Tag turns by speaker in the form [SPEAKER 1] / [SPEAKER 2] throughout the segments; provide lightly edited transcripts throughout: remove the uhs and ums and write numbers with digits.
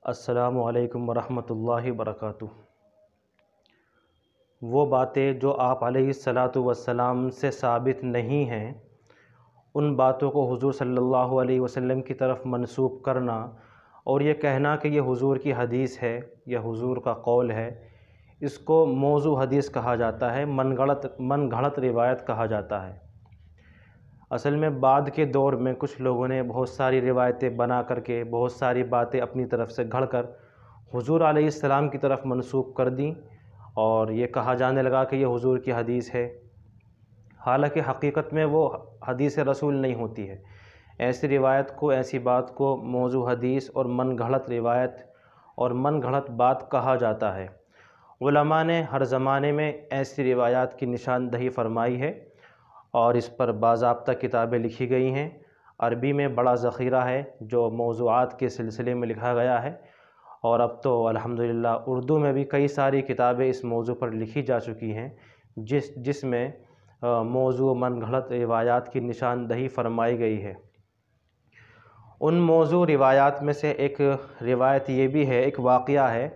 [SPEAKER 1] السلام علیکم ورحمۃ اللہ وبرکاتہ۔ وہ باتیں جو آپ علیہ الصلاۃ والسلام سے ثابت نہیں ہیں، ان باتوں کو حضور صلی اللہ علیہ وسلم کی طرف منسوب کرنا اور یہ کہنا کہ یہ حضور کی حدیث ہے یا حضور کا قول ہے، اس کو موضوع حدیث کہا جاتا ہے، من گھڑت روایت کہا جاتا ہے۔ اصل میں بعد کے دور میں کچھ لوگوں نے بہت ساری روایتیں بنا کر کے، بہت ساری باتیں اپنی طرف سے گھڑ کر حضور علیہ السلام کی طرف منسوب کر دیں، اور یہ کہا جانے لگا کہ یہ حضور کی حدیث ہے، حالانکہ حقیقت میں وہ حدیث رسول نہیں ہوتی ہے۔ ایسی روایت کو، ایسی بات کو موضوع حدیث اور من گھڑت روایت اور من گھڑت بات کہا جاتا ہے۔ علماء نے ہر زمانے میں ایسی روایات کی نشاندہی فرمائی ہے اور اس پر باضابطہ کتابیں لکھی گئی ہیں۔ عربی میں بڑا ذخیرہ ہے جو موضوعات کے سلسلے میں لکھا گیا ہے، اور اب تو الحمدللہ اردو میں بھی کئی ساری کتابیں اس موضوع پر لکھی جا چکی ہیں، جس میں موضوع من گھڑت روایات کی نشاندہی فرمائی گئی ہے۔ ان موضوع روایات میں سے ایک روایت یہ بھی ہے، ایک واقعہ ہے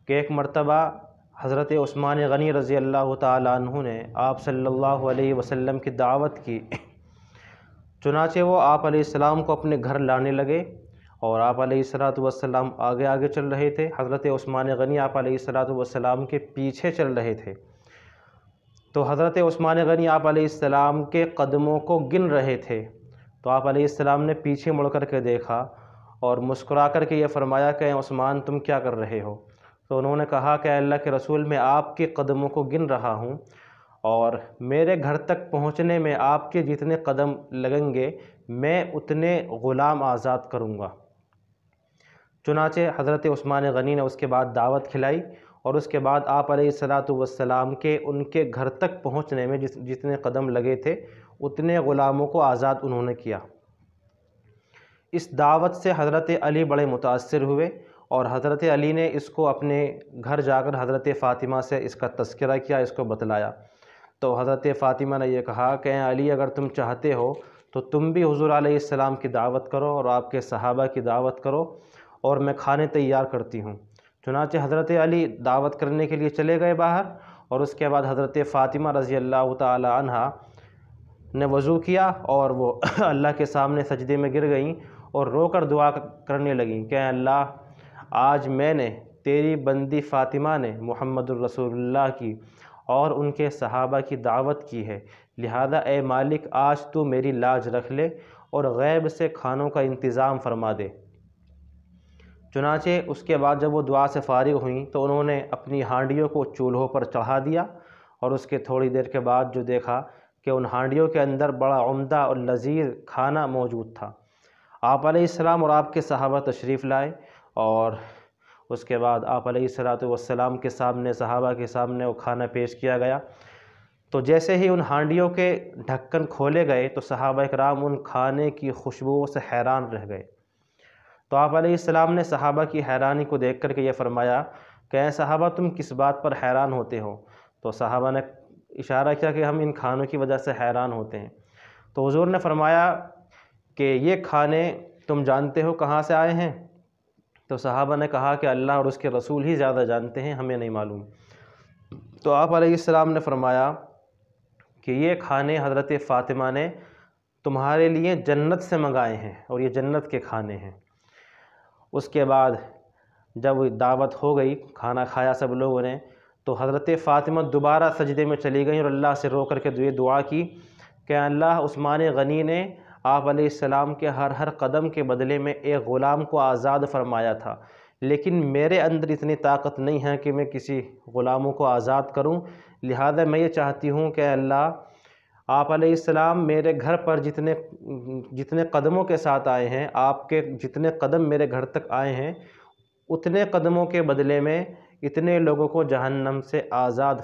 [SPEAKER 1] کہ ایک مرتبہ حضرت عثمان غنی رضی اللہ تعالیٰ عنہ نے آپ صلی اللہ علیہ وسلم کی دعوت کی، چنانچہ وہ آپ علیہ السلام کو اپنے گھر لانے لگے، اور آپ علیہ السلام آگے آگے چل رہے تھے، حضرت عثمان غنی آپ علیہ السلام کے پیچھے چل رہے تھے۔ تو حضرت عثمان غنی آپ علیہ السلام کے قدموں کو گن رہے تھے، تو آپ علیہ السلام نے پیچھے مڑ کر کے دیکھا اور مسکرا کر کے یہ فرمایا کہ اے عثمان تم کیا کر رہے ہو؟ تو انہوں نے کہا کہ اللہ کے رسول میں آپ کے قدموں کو گن رہا ہوں، اور میرے گھر تک پہنچنے میں آپ کے جتنے قدم لگیں گے میں اتنے غلام آزاد کروں گا۔ چنانچہ حضرت عثمان غنی نے اس کے بعد دعوت کھلائی، اور اس کے بعد آپ علیہ السلام کے ان کے گھر تک پہنچنے میں جتنے قدم لگے تھے اتنے غلاموں کو آزاد انہوں نے کیا۔ اس دعوت سے حضرت علی بڑے متاثر ہوئے، اور حضرت علی نے اس کو اپنے گھر جا کر حضرت فاطمہ سے اس کا تذکرہ کیا، اس کو بتلایا۔ تو حضرت فاطمہ نے یہ کہا کہ اے علی اگر تم چاہتے ہو تو تم بھی حضور علیہ السلام کی دعوت کرو اور آپ کے صحابہ کی دعوت کرو، اور میں کھانے تیار کرتی ہوں۔ چنانچہ حضرت علی دعوت کرنے کے لیے چلے گئے باہر، اور اس کے بعد حضرت فاطمہ رضی اللہ تعالی عنہا نے وضو کیا، اور وہ اللہ کے سامنے سجدے میں گر گئیں اور رو کر دعا کرنے لگیں کہ اے اللہ، آج میں نے تیری بندی فاطمہ نے محمد الرسول اللہ کی اور ان کے صحابہ کی دعوت کی ہے، لہذا اے مالک آج تو میری لاج رکھ لے اور غیب سے کھانوں کا انتظام فرما دے۔ چنانچہ اس کے بعد جب وہ دعا سے فارغ ہوئیں تو انہوں نے اپنی ہانڈیوں کو چولہوں پر چڑھا دیا، اور اس کے تھوڑی دیر کے بعد جو دیکھا کہ ان ہانڈیوں کے اندر بڑا عمدہ اور لذیذ کھانا موجود تھا۔ آپ علیہ السلام اور آپ کے صحابہ تشریف لائے، اور اس کے بعد آپ علیہ السلام کے سامنے، صحابہ کے سامنے وہ کھانا پیش کیا گیا۔ تو جیسے ہی ان ہانڈیوں کے ڈھکن کھولے گئے تو صحابہ اکرام ان کھانے کی خوشبوؤں سے حیران رہ گئے۔ تو آپ علیہ السلام نے صحابہ کی حیرانی کو دیکھ کر کے یہ فرمایا کہ اے صحابہ تم کس بات پر حیران ہوتے ہو؟ تو صحابہ نے اشارہ کیا کہ ہم ان کھانوں کی وجہ سے حیران ہوتے ہیں۔ تو حضور نے فرمایا کہ یہ کھانے تم جانتے ہو کہاں سے آئے ہیں؟ تو صحابہ نے کہا کہ اللہ اور اس کے رسول ہی زیادہ جانتے ہیں، ہمیں نہیں معلوم۔ تو آپ علیہ السلام نے فرمایا کہ یہ کھانے حضرت فاطمہ نے تمہارے لیے جنت سے منگائے ہیں، اور یہ جنت کے کھانے ہیں۔ اس کے بعد جب دعوت ہو گئی، کھانا کھایا سب لوگوں نے، تو حضرت فاطمہ دوبارہ سجدے میں چلی گئیں اور اللہ سے رو کر کے یہ دعا کی کہ اللہ عثمان غنی نے آپ علیہ السلام کے ہر قدم کے بدلے میں ایک غلام کو آزاد فرمایا تھا، لیکن میرے اندر اتنی طاقت نہیں ہے کہ میں کسی غلاموں کو آزاد کروں، لہذا میں یہ چاہتی ہوں کہ اللہ آپ علیہ السلام میرے گھر پر جتنے قدموں کے ساتھ آئے ہیں، آپ کے جتنے قدم میرے گھر تک آئے ہیں، اتنے قدموں کے بدلے میں اتنے لوگوں کو جہنم سے آزاد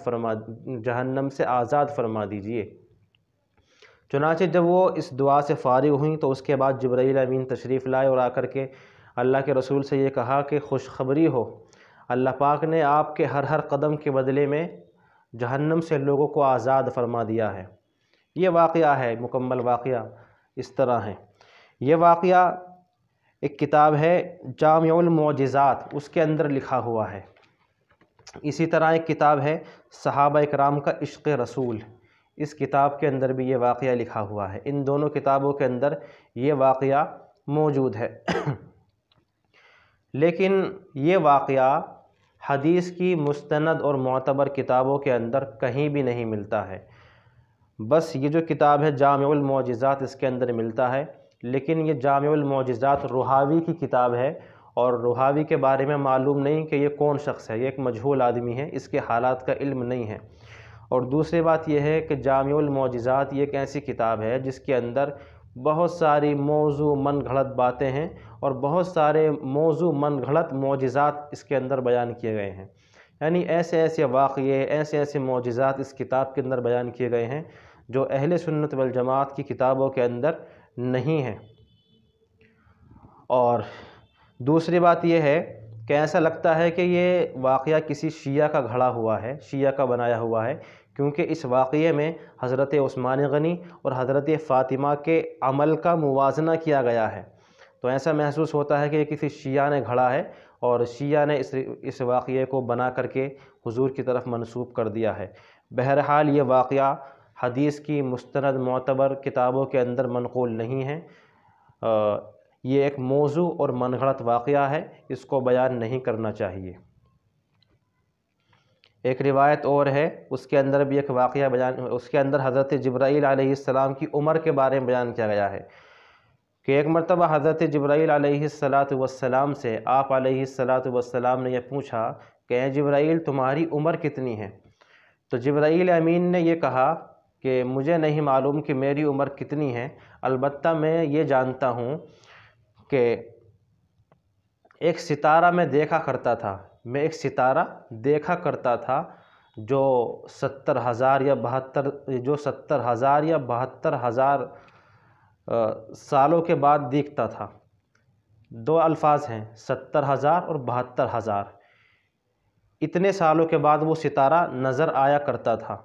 [SPEAKER 1] فرما دیجئے۔ چنانچہ جب وہ اس دعا سے فارغ ہوئیں تو اس کے بعد جبرائیل امین تشریف لائے اور آ کر کے اللہ کے رسول سے یہ کہا کہ خوشخبری ہو، اللہ پاک نے آپ کے ہر قدم کے بدلے میں جہنم سے لوگوں کو آزاد فرما دیا ہے۔ یہ واقعہ ہے، مکمل واقعہ اس طرح ہے۔ یہ واقعہ ایک کتاب ہے جامع المعجزات، اس کے اندر لکھا ہوا ہے۔ اسی طرح ایک کتاب ہے صحابہ اکرام کا عشق رسول، اس کتاب کے اندر بھی یہ واقعہ لکھا ہوا ہے۔ ان دونوں کتابوں کے اندر یہ واقعہ موجود ہے۔ لیکن یہ واقعہ حدیث کی مستند اور معتبر کتابوں کے اندر کہیں بھی نہیں ملتا ہے۔ بس یہ جو کتاب ہے جامع المعجزات، اس کے اندر ملتا ہے، لیکن یہ جامع المعجزات رحاوی کی کتاب ہے، اور رحاوی کے بارے میں معلوم نہیں کہ یہ کون شخص ہے، یہ ایک مجہول آدمی ہے، اس کے حالات کا علم نہیں ہے۔ اور دوسری بات یہ ہے کہ جامع المعجزات یہ ایک ایسی کتاب ہے جس کے اندر بہت ساری موضوع من گھڑت باتیں ہیں، اور بہت سارے موضوع من گھڑت معجزات اس کے اندر بیان کیے گئے ہیں۔ یعنی ایسے ایسے واقعے، ایسے ایسے معجزات اس کتاب کے اندر بیان کیے گئے ہیں جو اہل سنت والجماعت کی کتابوں کے اندر نہیں ہیں۔ اور دوسری بات یہ ہے کہ ایسا لگتا ہے کہ یہ واقعہ کسی شیعہ کا گھڑا ہوا ہے، شیعہ کا بنایا ہوا ہے، کیونکہ اس واقعے میں حضرت عثمان غنی اور حضرت فاطمہ کے عمل کا موازنہ کیا گیا ہے۔ تو ایسا محسوس ہوتا ہے کہ یہ کسی شیعہ نے گھڑا ہے، اور شیعہ نے اس واقعے کو بنا کر کے حضور کی طرف منسوب کر دیا ہے۔ بہرحال یہ واقعہ حدیث کی مستند معتبر کتابوں کے اندر منقول نہیں ہے، یہ ایک موضوع اور من گھڑت واقعہ ہے، اس کو بیان نہیں کرنا چاہیے۔ ایک روایت اور ہے، اس کے اندر بھی ایک واقعہ اس کے اندر حضرت جبرائیل علیہ السلام کی عمر کے بارے میں بیان کیا گیا ہے کہ ایک مرتبہ حضرت جبرائیل علیہ السلام سے آپ علیہ السلام نے یہ پوچھا کہ اے جبرائیل تمہاری عمر کتنی ہے؟ تو جبرائیل امین نے یہ کہا کہ مجھے نہیں معلوم کہ میری عمر کتنی ہے، البتہ میں یہ جانتا ہوں کہ ایک ستارہ میں دیکھا کرتا تھا، میں ایک ستارہ دیکھا کرتا تھا جو 70,000 یا 72,000 سالوں کے بعد دیکھتا تھا۔ دو الفاظ ہیں، 70,000 اور 72,000، اتنے سالوں کے بعد وہ ستارہ نظر آیا کرتا تھا،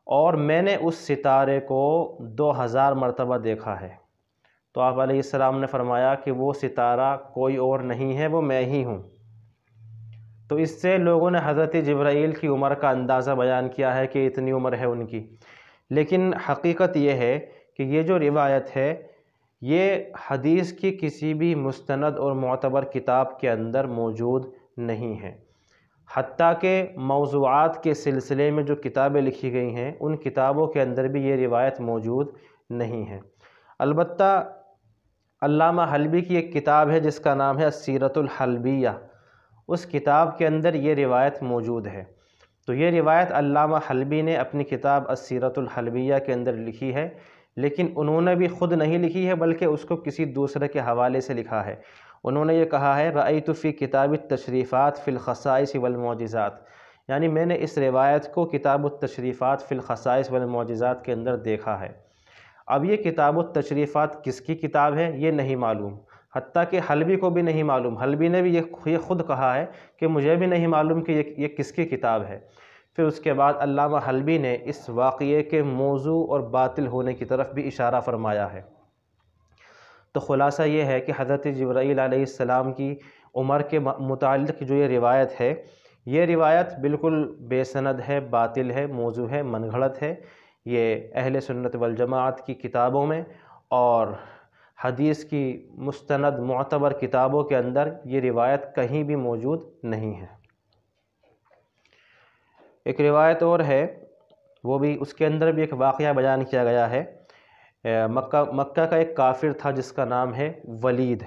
[SPEAKER 1] اور میں نے اس ستارے کو 2000 مرتبہ دیکھا ہے۔ تو آپ علیہ السلام نے فرمایا کہ وہ ستارہ کوئی اور نہیں ہے، وہ میں ہی ہوں۔ تو اس سے لوگوں نے حضرت جبرائیل کی عمر کا اندازہ بیان کیا ہے کہ اتنی عمر ہے ان کی، لیکن حقیقت یہ ہے کہ یہ جو روایت ہے یہ حدیث کی کسی بھی مستند اور معتبر کتاب کے اندر موجود نہیں ہے، حتیٰ کہ موضوعات کے سلسلے میں جو کتابیں لکھی گئی ہیں ان کتابوں کے اندر بھی یہ روایت موجود نہیں ہے۔ البتہ علامہ حلبی کی ایک کتاب ہے جس کا نام ہے السیرۃ الحلبیہ، اس کتاب کے اندر یہ روایت موجود ہے۔ تو یہ روایت علامہ حلبی نے اپنی کتاب السیرۃ الحلبیہ کے اندر لکھی ہے، لیکن انہوں نے بھی خود نہیں لکھی ہے بلکہ اس کو کسی دوسرے کے حوالے سے لکھا ہے۔ انہوں نے یہ کہا ہے رأیت فی کتاب التشریفات فی الخصائص والمعجزات، یعنی میں نے اس روایت کو کتاب التشریفات فی الخصائص والمعجزات کے اندر دیکھا ہے۔ اب یہ کتاب التشریفات کس کی کتاب ہے یہ نہیں معلوم، حتیٰ کہ حلبی کو بھی نہیں معلوم، حلبی نے بھی یہ خود کہا ہے کہ مجھے بھی نہیں معلوم کہ یہ کس کی کتاب ہے۔ پھر اس کے بعد علامہ حلبی نے اس واقعے کے موضوع اور باطل ہونے کی طرف بھی اشارہ فرمایا ہے۔ تو خلاصہ یہ ہے کہ حضرت جبرائیل علیہ السلام کی عمر کے متعلق جو یہ روایت ہے، یہ روایت بالکل بے سند ہے، باطل ہے، موضوع ہے، من گھڑت ہے۔ یہ اہل سنت والجماعت کی کتابوں میں اور حدیث کی مستند معتبر کتابوں کے اندر یہ روایت کہیں بھی موجود نہیں ہے۔ ایک روایت اور ہے، وہ بھی اس کے اندر بھی ایک واقعہ بیان کیا گیا ہے۔ مکہ کا ایک کافر تھا جس کا نام ہے ولید۔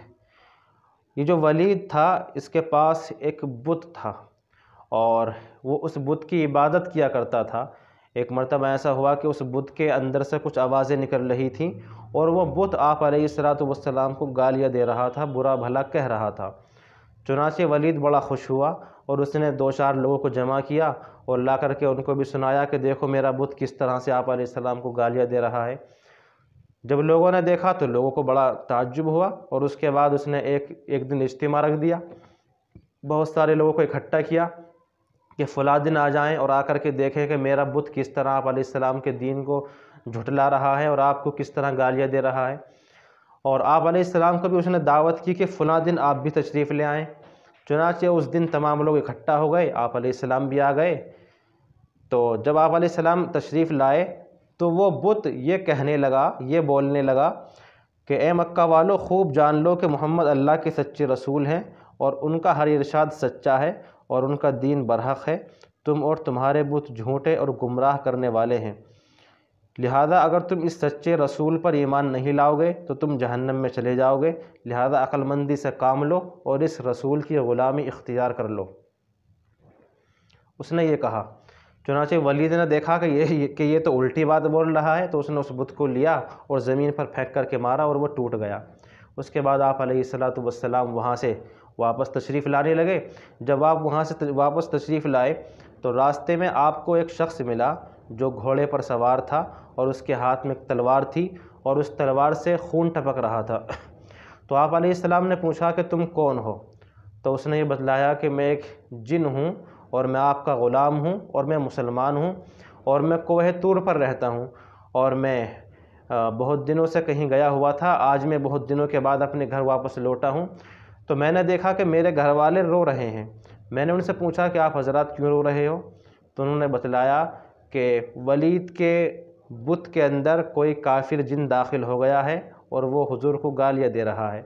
[SPEAKER 1] یہ جو ولید تھا اس کے پاس ایک بت تھا اور وہ اس بت کی عبادت کیا کرتا تھا۔ ایک مرتبہ ایسا ہوا کہ اس بت کے اندر سے کچھ آوازیں نکل رہی تھیں اور وہ بت آپ علیہ السلام کو گالیاں دے رہا تھا، برا بھلا کہہ رہا تھا۔ چنانچہ ولید بڑا خوش ہوا اور اس نے 2-4 لوگوں کو جمع کیا اور لا کر کے ان کو بھی سنایا کہ دیکھو میرا بت کس طرح سے آپ علیہ السلام کو گالیاں دے رہا ہے۔ جب لوگوں نے دیکھا تو لوگوں کو بڑا تعجب ہوا، اور اس کے بعد اس نے ایک دن اجتماع رکھ دیا، بہت سارے لوگوں کو اکٹھا کیا کہ فلاں دن آ جائیں اور آ کر کے دیکھیں کہ میرا بت کس طرح آپ علیہ السلام کے دین کو جھٹلا رہا ہے اور آپ کو کس طرح گالیاں دے رہا ہے۔ اور آپ علیہ السلام کو بھی اس نے دعوت کی کہ فلاں دن آپ بھی تشریف لے آئیں۔ چنانچہ اس دن تمام لوگ اکٹھا ہو گئے، آپ علیہ السلام بھی آ گئے۔ تو جب آپ علیہ السلام تشریف لائے تو وہ بت یہ کہنے لگا، یہ بولنے لگا کہ اے مکہ والو، خوب جان لو کہ محمد اللہ کے سچے رسول ہیں اور ان کا ہر ارشاد سچا ہے اور ان کا دین برحق ہے، تم اور تمہارے بت جھوٹے اور گمراہ کرنے والے ہیں، لہذا اگر تم اس سچے رسول پر ایمان نہیں لاؤ گے تو تم جہنم میں چلے جاؤ گے، لہذا عقل مندی سے کام لو اور اس رسول کی غلامی اختیار کر لو۔ اس نے یہ کہا۔ چنانچہ ولید نے دیکھا کہ یہ تو الٹی بات بول رہا ہے، تو اس نے اس بت کو لیا اور زمین پر پھینک کر کے مارا اور وہ ٹوٹ گیا۔ اس کے بعد آپ علیہ السلام وہاں سے واپس تشریف لانے لگے۔ جب آپ وہاں سے واپس تشریف لائے تو راستے میں آپ کو ایک شخص ملا جو گھوڑے پر سوار تھا اور اس کے ہاتھ میں ایک تلوار تھی اور اس تلوار سے خون ٹپک رہا تھا۔ تو آپ علیہ السلام نے پوچھا کہ تم کون ہو؟ تو اس نے یہ بتلایا کہ میں ایک جن ہوں اور میں آپ کا غلام ہوں اور میں مسلمان ہوں اور میں کوہ طور پر رہتا ہوں اور میں بہت دنوں سے کہیں گیا ہوا تھا، آج میں بہت دنوں کے بعد اپنے گھر واپس لوٹا ہوں، تو میں نے دیکھا کہ میرے گھر والے رو رہے ہیں۔ میں نے ان سے پوچھا کہ آپ حضرات کیوں رو رہے ہو؟ تو انہوں نے بتلایا کہ ولید کے بت کے اندر کوئی کافر جن داخل ہو گیا ہے اور وہ حضور کو گالیاں دے رہا ہے۔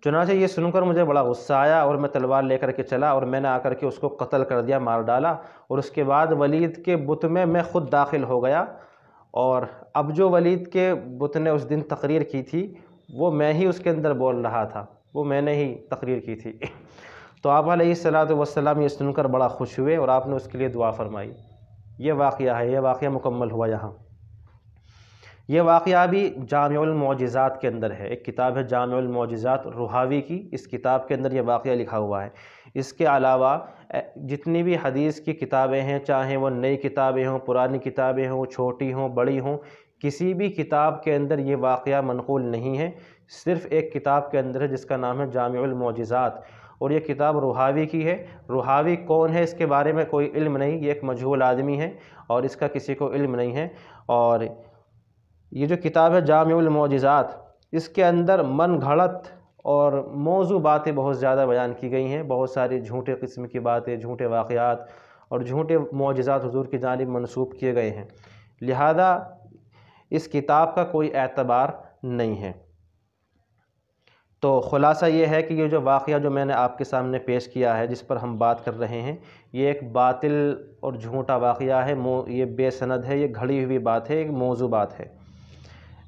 [SPEAKER 1] چنانچہ یہ سن کر مجھے بڑا غصہ آیا اور میں تلوار لے کر کے چلا اور میں نے آ کر کے اس کو قتل کر دیا، مار ڈالا، اور اس کے بعد ولید کے بت میں خود داخل ہو گیا، اور اب جو ولید کے بت نے اس دن تقریر کی تھی وہ میں ہی اس کے اندر بول رہا تھا، وہ میں نے ہی تقریر کی تھی۔ تو آپ علیہ السلام یہ سن کر بڑا خوش ہوئے اور آپ نے اس کے لیے دعا فرمائی۔ یہ واقعہ ہے، یہ واقعہ مکمل ہوا یہاں۔ یہ واقعہ بھی جامع المعجزات کے اندر ہے، ایک کتاب ہے جامع المعجزات رحاوی کی، اس کتاب کے اندر یہ واقعہ لکھا ہوا ہے۔ اس کے علاوہ جتنی بھی حدیث کی کتابیں ہیں، چاہے وہ نئی کتابیں ہوں، پرانی کتابیں ہوں، چھوٹی ہوں، بڑی ہوں، کسی بھی کتاب کے اندر یہ واقعہ منقول نہیں ہے، صرف ایک کتاب کے اندر ہے جس کا نام ہے جامع المعجزات، اور یہ کتاب رحاوی کی ہے۔ رحاوی کون ہے اس کے بارے میں کوئی علم نہیں، یہ ایک مجہول آدمی ہے اور اس کا کسی کو علم نہیں ہے۔ اور یہ جو کتاب ہے جامع المعجزات، اس کے اندر من گھڑت اور موضوع باتیں بہت زیادہ بیان کی گئی ہیں، بہت ساری جھوٹے قسم کی باتیں، جھوٹے واقعات اور جھوٹے معجزات حضور کی جانب منسوب کیے گئے ہیں، لہذا اس کتاب کا کوئی اعتبار نہیں ہے۔ تو خلاصہ یہ ہے کہ یہ جو واقعہ جو میں نے آپ کے سامنے پیش کیا ہے، جس پر ہم بات کر رہے ہیں، یہ ایک باطل اور جھوٹا واقعہ ہے، یہ بے سند ہے، یہ گھڑی ہوئی بات ہے، ایک موضوع بات ہے۔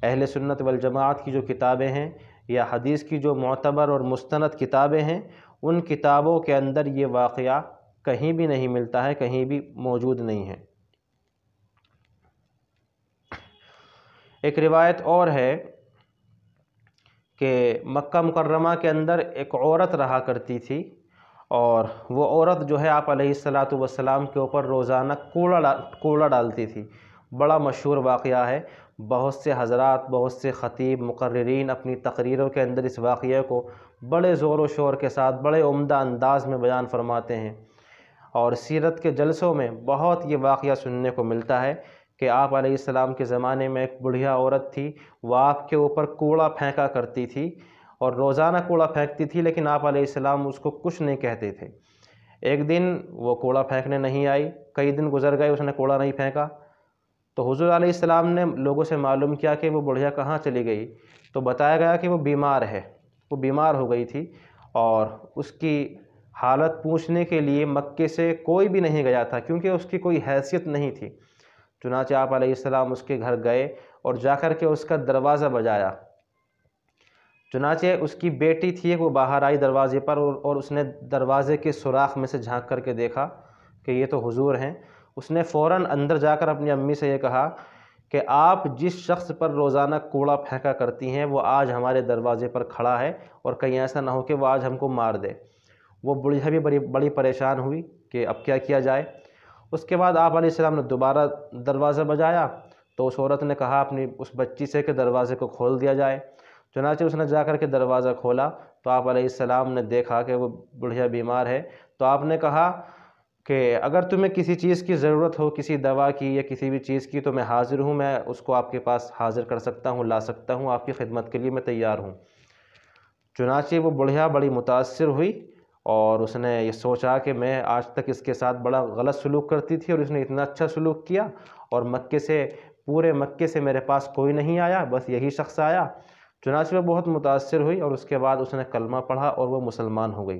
[SPEAKER 1] اہل سنت والجماعت کی جو کتابیں ہیں یا حدیث کی جو معتبر اور مستند کتابیں ہیں، ان کتابوں کے اندر یہ واقعہ کہیں بھی نہیں ملتا ہے، کہیں بھی موجود نہیں ہے۔ ایک روایت اور ہے کہ مکہ مکرمہ کے اندر ایک عورت رہا کرتی تھی، اور وہ عورت جو ہے آپ علیہ السلام کے اوپر روزانہ کوڑا ڈالتی تھی۔ بڑا مشہور واقعہ ہے، بہت سے حضرات، بہت سے خطیب، مقررین اپنی تقریروں کے اندر اس واقعے کو بڑے زور و شور کے ساتھ بڑے عمدہ انداز میں بیان فرماتے ہیں، اور سیرت کے جلسوں میں بہت یہ واقعہ سننے کو ملتا ہے کہ آپ علیہ السلام کے زمانے میں ایک بڑھیا عورت تھی، وہ آپ کے اوپر کوڑا پھینکا کرتی تھی اور روزانہ کوڑا پھینکتی تھی، لیکن آپ علیہ السلام اس کو کچھ نہیں کہتے تھے۔ ایک دن وہ کوڑا پھینکنے نہیں آئی، کئی دن گزر گئے، اس نے کوڑا نہیں پھینکا، تو حضور علیہ السلام نے لوگوں سے معلوم کیا کہ وہ بڑھیا کہاں چلی گئی، تو بتایا گیا کہ وہ بیمار ہے، وہ بیمار ہو گئی تھی، اور اس کی حالت پوچھنے کے لیے مکے سے کوئی بھی نہیں گیا تھا کیونکہ اس کی کوئی حیثیت نہیں تھی۔ چنانچہ آپ علیہ السلام اس کے گھر گئے اور جا کر کے اس کا دروازہ بجایا۔ چنانچہ اس کی بیٹی تھی، وہ باہر آئی دروازے پر، اور اس نے دروازے کے سوراخ میں سے جھانک کر کے دیکھا کہ یہ تو حضور ہیں۔ اس نے فوراً اندر جا کر اپنی امی سے یہ کہا کہ آپ جس شخص پر روزانہ کوڑا پھینکا کرتی ہیں وہ آج ہمارے دروازے پر کھڑا ہے، اور کہیں ایسا نہ ہو کہ وہ آج ہم کو مار دے۔ وہ بڑھیا بھی بڑی پریشان ہوئی کہ اب کیا کیا جائے۔ اس کے بعد آپ علیہ السلام نے دوبارہ دروازہ بجایا تو اس عورت نے کہا اپنی اس بچی سے کہ دروازے کو کھول دیا جائے۔ چنانچہ اس نے جا کر کے دروازہ کھولا تو آپ علیہ السلام نے دیکھا کہ وہ بڑھیا بیمار ہے، تو آپ نے کہا کہ اگر تمہیں کسی چیز کی ضرورت ہو، کسی دوا کی یا کسی بھی چیز کی، تو میں حاضر ہوں، میں اس کو آپ کے پاس حاضر کر سکتا ہوں، لا سکتا ہوں، آپ کی خدمت کے لیے میں تیار ہوں۔ چنانچہ وہ بڑھیا بڑی متاثر ہوئی اور اس نے یہ سوچا کہ میں آج تک اس کے ساتھ بڑا غلط سلوک کرتی تھی اور اس نے اتنا اچھا سلوک کیا، اور پورے مکے سے میرے پاس کوئی نہیں آیا، بس یہی شخص آیا۔ چنانچہ وہ بہت متاثر ہوئی اور اس کے بعد اس نے کلمہ پڑھا اور وہ مسلمان ہو گئی۔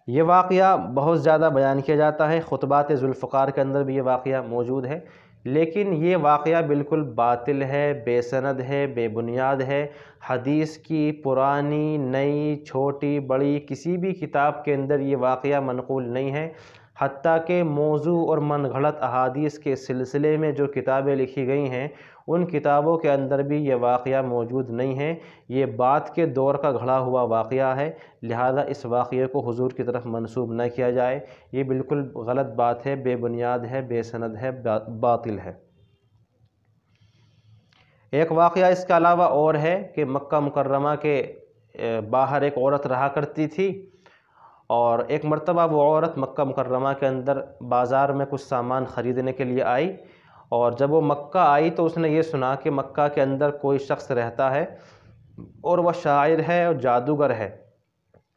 [SPEAKER 1] یہ واقعہ بہت زیادہ بیان کیا جاتا ہے، خطبات ذوالفقار کے اندر بھی یہ واقعہ موجود ہے، لیکن یہ واقعہ بالکل باطل ہے، بے سند ہے، بے بنیاد ہے۔ حدیث کی پرانی، نئی، چھوٹی، بڑی کسی بھی کتاب کے اندر یہ واقعہ منقول نہیں ہے، حتیٰ کہ موضوع اور من گھڑت احادیث کے سلسلے میں جو کتابیں لکھی گئی ہیں ان کتابوں کے اندر بھی یہ واقعہ موجود نہیں ہے۔ یہ بعد کے دور کا گھڑا ہوا واقعہ ہے، لہذا اس واقعے کو حضور کی طرف منسوب نہ کیا جائے، یہ بالکل غلط بات ہے، بے بنیاد ہے، بے سند ہے، باطل ہے۔ ایک واقعہ اس کے علاوہ اور ہے کہ مکہ مکرمہ کے باہر ایک عورت رہا کرتی تھی، اور ایک مرتبہ وہ عورت مکہ مکرمہ کے اندر بازار میں کچھ سامان خریدنے کے لیے آئی، اور جب وہ مکہ آئی تو اس نے یہ سنا کہ مکہ کے اندر کوئی شخص رہتا ہے اور وہ شاعر ہے اور جادوگر ہے،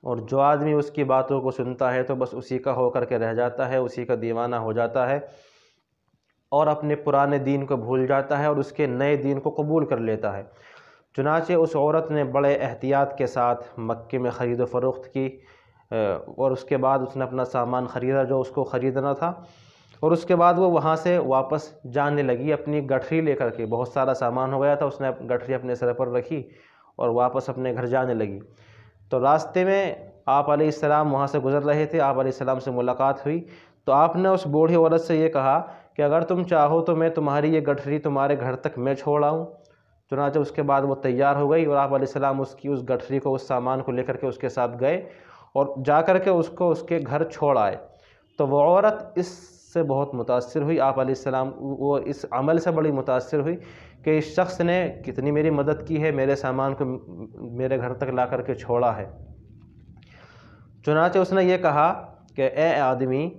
[SPEAKER 1] اور جو آدمی اس کی باتوں کو سنتا ہے تو بس اسی کا ہو کر کے رہ جاتا ہے، اسی کا دیوانہ ہو جاتا ہے اور اپنے پرانے دین کو بھول جاتا ہے اور اس کے نئے دین کو قبول کر لیتا ہے۔ چنانچہ اس عورت نے بڑے احتیاط کے ساتھ مکے میں خرید و فروخت کی، اور اس کے بعد اس نے اپنا سامان خریدا جو اس کو خریدنا تھا، اور اس کے بعد وہ وہاں سے واپس جانے لگی اپنی گٹھری لے کر کے۔ بہت سارا سامان ہو گیا تھا، اس نے گٹھری اپنے سر پر رکھی اور واپس اپنے گھر جانے لگی۔ تو راستے میں آپ علیہ السلام وہاں سے گزر رہے تھے، آپ علیہ السلام سے ملاقات ہوئی، تو آپ نے اس بوڑھی عورت سے یہ کہا کہ اگر تم چاہو تو میں تمہاری یہ گٹھری تمہارے گھر تک میں چھوڑ آؤں۔ چنانچہ اس کے بعد وہ تیار ہو گئی اور آپ علیہ السلام اس گٹھری کو، اس سامان کو لے کر کے اس کے ساتھ گئے اور جا کر کے اس کو اس کے گھر چھوڑ آئے۔ تو وہ عورت اس سے بہت متاثر ہوئی، آپ علیہ السلام وہ اس عمل سے بڑی متاثر ہوئی کہ اس شخص نے کتنی میری مدد کی ہے، میرے سامان کو میرے گھر تک لا کر کے چھوڑا ہے۔ چنانچہ اس نے یہ کہا کہ اے آدمی،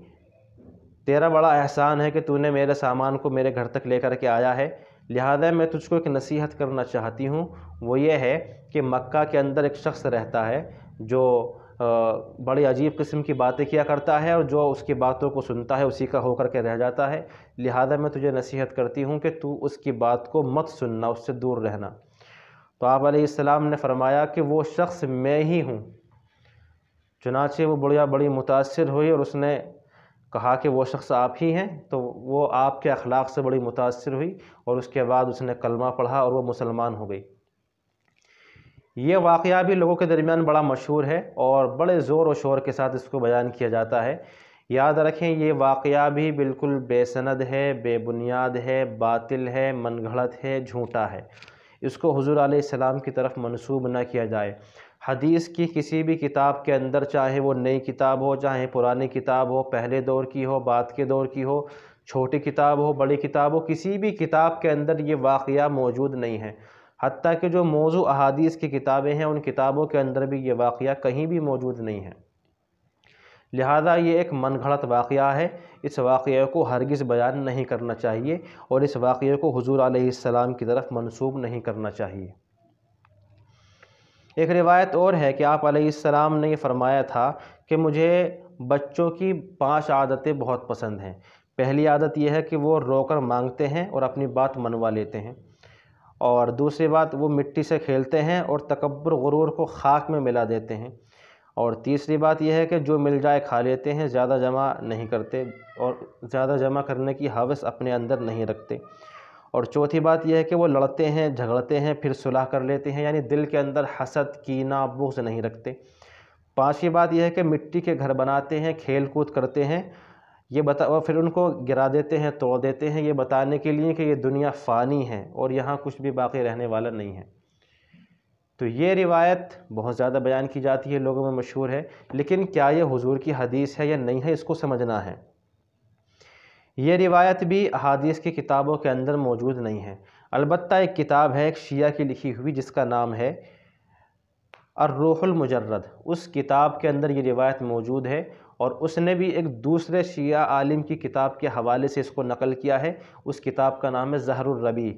[SPEAKER 1] تیرا بڑا احسان ہے کہ تو نے میرے سامان کو میرے گھر تک لے کر کے آیا ہے، لہذا میں تجھ کو ایک نصیحت کرنا چاہتی ہوں، وہ یہ ہے کہ مکہ کے اندر ایک شخص رہتا ہے جو بڑی عجیب قسم کی باتیں کیا کرتا ہے، اور جو اس کی باتوں کو سنتا ہے اسی کا ہو کر کے رہ جاتا ہے، لہذا میں تجھے نصیحت کرتی ہوں کہ تو اس کی بات کو مت سننا، اس سے دور رہنا۔ تو آپ علیہ السلام نے فرمایا کہ وہ شخص میں ہی ہوں۔ چنانچہ وہ بڑی متاثر ہوئی اور اس نے کہا کہ وہ شخص آپ ہی ہیں، تو وہ آپ کے اخلاق سے بڑی متاثر ہوئی اور اس کے بعد اس نے کلمہ پڑھا اور وہ مسلمان ہو گئی۔ یہ واقعہ بھی لوگوں کے درمیان بڑا مشہور ہے اور بڑے زور و شور کے ساتھ اس کو بیان کیا جاتا ہے۔ یاد رکھیں یہ واقعہ بھی بالکل بے سند ہے، بے بنیاد ہے، باطل ہے، من گھڑت ہے، جھوٹا ہے، اس کو حضور علیہ السلام کی طرف منسوب نہ کیا جائے۔ حدیث کی کسی بھی کتاب کے اندر، چاہے وہ نئی کتاب ہو، چاہے پرانی کتاب ہو، پہلے دور کی ہو، بعد کے دور کی ہو، چھوٹی کتاب ہو، بڑی کتاب ہو، کسی بھی کتاب کے اندر یہ واقعہ موجود نہیں ہے، حتیٰ کہ جو موضوع احادیث کی کتابیں ہیں ان کتابوں کے اندر بھی یہ واقعہ کہیں بھی موجود نہیں ہے، لہذا یہ ایک من گھڑت واقعہ ہے۔ اس واقعے کو ہرگز بیان نہیں کرنا چاہیے اور اس واقعے کو حضور علیہ السلام کی طرف منسوب نہیں کرنا چاہیے۔ ایک روایت اور ہے کہ آپ علیہ السلام نے یہ فرمایا تھا کہ مجھے بچوں کی 5 عادتیں بہت پسند ہیں۔ پہلی عادت یہ ہے کہ وہ رو کر مانگتے ہیں اور اپنی بات منوا لیتے ہیں، اور دوسری بات وہ مٹی سے کھیلتے ہیں اور تکبر غرور کو خاک میں ملا دیتے ہیں، اور تیسری بات یہ ہے کہ جو مل جائے کھا لیتے ہیں، زیادہ جمع نہیں کرتے اور زیادہ جمع کرنے کی ہوس اپنے اندر نہیں رکھتے، اور چوتھی بات یہ ہے کہ وہ لڑتے ہیں، جھگڑتے ہیں، پھر صلح کر لیتے ہیں، یعنی دل کے اندر حسد، کینہ، بغض نہیں رکھتے۔ پانچویں بات یہ ہے کہ مٹی کے گھر بناتے ہیں، کھیل کود کرتے ہیں، اور پھر ان کو گرا دیتے ہیں، توڑ دیتے ہیں، یہ بتانے کے لیے کہ یہ دنیا فانی ہے اور یہاں کچھ بھی باقی رہنے والا نہیں ہے۔ تو یہ روایت بہت زیادہ بیان کی جاتی ہے، لوگوں میں مشہور ہے، لیکن کیا یہ حضور کی حدیث ہے یا نہیں ہے، اس کو سمجھنا ہے۔ یہ روایت بھی احادیث کی کتابوں کے اندر موجود نہیں ہے، البتہ ایک کتاب ہے ایک شیعہ کی لکھی ہوئی جس کا نام ہے الروح المجرد، اس کتاب کے اندر یہ روایت موجود ہے، اور اس نے بھی ایک دوسرے شیعہ عالم کی کتاب کے حوالے سے اس کو نقل کیا ہے، اس کتاب کا نام ہے زہر الربیع۔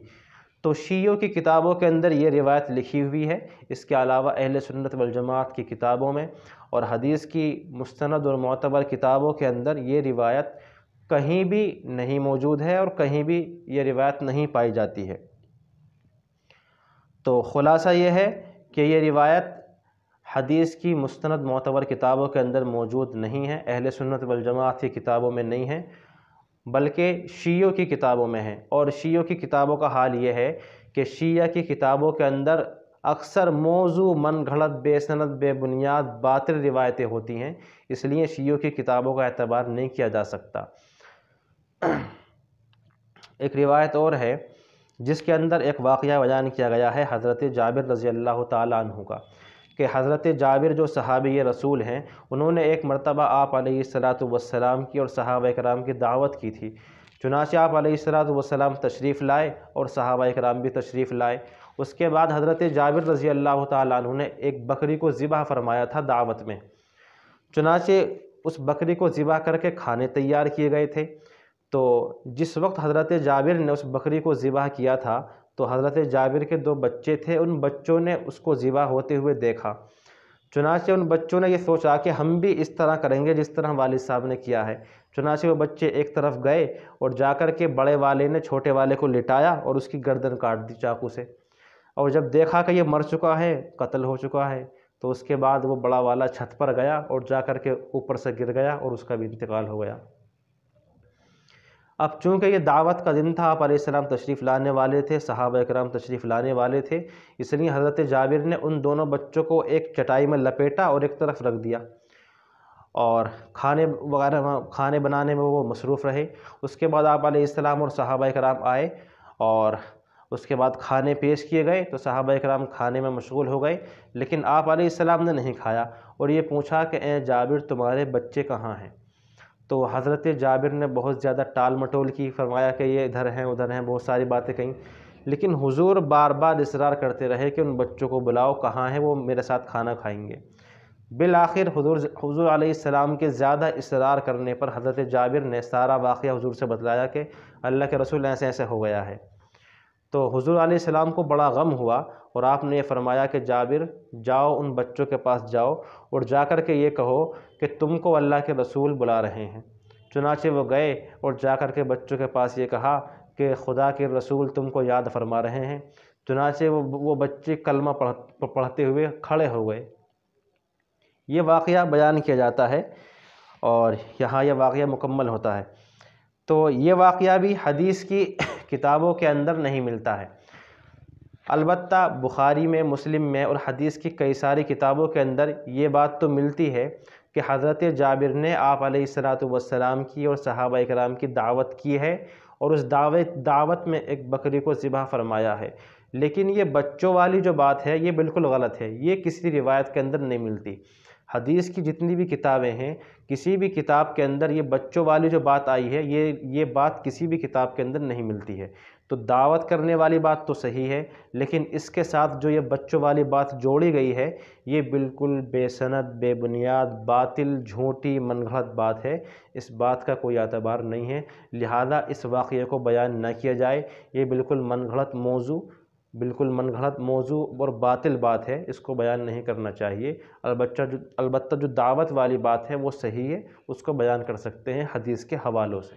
[SPEAKER 1] تو شیعوں کی کتابوں کے اندر یہ روایت لکھی ہوئی ہے، اس کے علاوہ اہل سنت والجماعت کی کتابوں میں اور حدیث کی مستند اور معتبر کتابوں کے اندر یہ روایت کہیں بھی نہیں موجود ہے، اور کہیں بھی یہ روایت نہیں پائی جاتی ہے۔ تو خلاصہ یہ ہے کہ یہ روایت حدیث کی مستند معتبر کتابوں کے اندر موجود نہیں ہے، اہل سنت والجماعت کی کتابوں میں نہیں ہے، بلکہ شیعوں کی کتابوں میں ہے۔ اور شیعوں کی کتابوں کا حال یہ ہے کہ شیعہ کی کتابوں کے اندر اکثر موضوع، من گھڑت، بے سند، بے بنیاد، باطل روایتیں ہوتی ہیں، اس لیے شیعوں کی کتابوں کا اعتبار نہیں کیا جا سکتا۔ ایک روایت اور ہے جس کے اندر ایک واقعہ بیان کیا گیا ہے حضرت جابر رضی اللہ تعالیٰ عنہ کا، کہ حضرت جابر جو صحابی رسول ہیں، انہوں نے ایک مرتبہ آپ علیہ السلام کی اور صحابہ کرام کی دعوت کی تھی۔ چنانچہ آپ علیہ السلام تشریف لائے اور صحابہ کرام بھی تشریف لائے۔ اس کے بعد حضرت جابر رضی اللہ تعالیٰ عنہ نے ایک بکری کو ذبح فرمایا تھا دعوت میں۔ چنانچہ اس بکری کو ذبح کر کے کھانے تیار کیے گئے تھے۔ تو جس وقت حضرت جابر نے اس بکری کو ذبح کیا تھا تو حضرت جابر کے 2 بچے تھے، ان بچوں نے اس کو ذبح ہوتے ہوئے دیکھا۔ چنانچہ ان بچوں نے یہ سوچا کہ ہم بھی اس طرح کریں گے جس طرح والد صاحب نے کیا ہے۔ چنانچہ وہ بچے ایک طرف گئے اور جا کر کے بڑے والے نے چھوٹے والے کو لٹایا اور اس کی گردن کاٹ دی چاقو سے، اور جب دیکھا کہ یہ مر چکا ہے، قتل ہو چکا ہے، تو اس کے بعد وہ بڑا والا چھت پر گیا اور جا کر کے اوپر سے گر گیا اور اس کا بھی انتقال ہو گیا۔ اب چونکہ یہ دعوت کا دن تھا، آپ علیہ السلام تشریف لانے والے تھے، صحابہ کرام تشریف لانے والے تھے، اس لیے حضرت جابر نے ان دونوں بچوں کو ایک چٹائی میں لپیٹا اور ایک طرف رکھ دیا، اور کھانے بنانے میں وہ مصروف رہے۔ اس کے بعد آپ علیہ السلام اور صحابہ کرام آئے اور اس کے بعد کھانے پیش کیے گئے تو صحابہ کرام کھانے میں مشغول ہو گئے، لیکن آپ علیہ السلام نے نہیں کھایا اور یہ پوچھا کہ اے جابر تمہارے بچے کہاں ہیں؟ تو حضرت جابر نے بہت زیادہ ٹال مٹول کی، فرمایا کہ یہ ادھر ہیں ادھر ہیں، بہت ساری باتیں کہیں، لیکن حضور بار بار اصرار کرتے رہے کہ ان بچوں کو بلاؤ، کہاں ہیں وہ، میرے ساتھ کھانا کھائیں گے۔ بالآخر حضور علیہ السلام کے زیادہ اصرار کرنے پر حضرت جابر نے سارا واقعہ حضور سے بتلایا کہ اللہ کے رسول ایسے ایسے ہو گیا ہے۔ تو حضور علیہ السلام کو بڑا غم ہوا اور آپ نے یہ فرمایا کہ جابر جاؤ، ان بچوں کے پاس جاؤ اور جا کر کے یہ کہو کہ تم کو اللہ کے رسول بلا رہے ہیں۔ چنانچہ وہ گئے اور جا کر کے بچوں کے پاس یہ کہا کہ خدا کے رسول تم کو یاد فرما رہے ہیں۔ چنانچہ وہ بچے کلمہ پڑھتے ہوئے کھڑے ہو گئے۔ یہ واقعہ بیان کیا جاتا ہے اور یہاں یہ واقعہ مکمل ہوتا ہے۔ تو یہ واقعہ بھی حدیث کی کتابوں کے اندر نہیں ملتا ہے، البتہ بخاری میں، مسلم میں اور حدیث کی کئی ساری کتابوں کے اندر یہ بات تو ملتی ہے کہ حضرت جابر نے آپ علیہ السلام کی اور صحابہ کرام کی دعوت کی ہے اور اس دعوت میں ایک بکری کو ذبح فرمایا ہے، لیکن یہ بچوں والی جو بات ہے یہ بالکل غلط ہے، یہ کسی روایت کے اندر نہیں ملتی۔ حدیث کی جتنی بھی کتابیں ہیں، کسی بھی کتاب کے اندر یہ بچوں والی جو بات آئی ہے یہ بات کسی بھی کتاب کے اندر نہیں ملتی ہے۔ تو دعوت کرنے والی بات تو صحیح ہے، لیکن اس کے ساتھ جو یہ بچوں والی بات جوڑی گئی ہے یہ بالکل بے سند، بے بنیاد، باطل، جھوٹی، من گھڑت بات ہے، اس بات کا کوئی اعتبار نہیں ہے، لہذا اس واقعے کو بیان نہ کیا جائے۔ یہ بالکل من گھڑت موضوع اور باطل بات ہے، اس کو بیان نہیں کرنا چاہیے۔ البتہ جو دعوت والی بات ہے وہ صحیح ہے، اس کو بیان کر سکتے ہیں حدیث کے حوالوں سے۔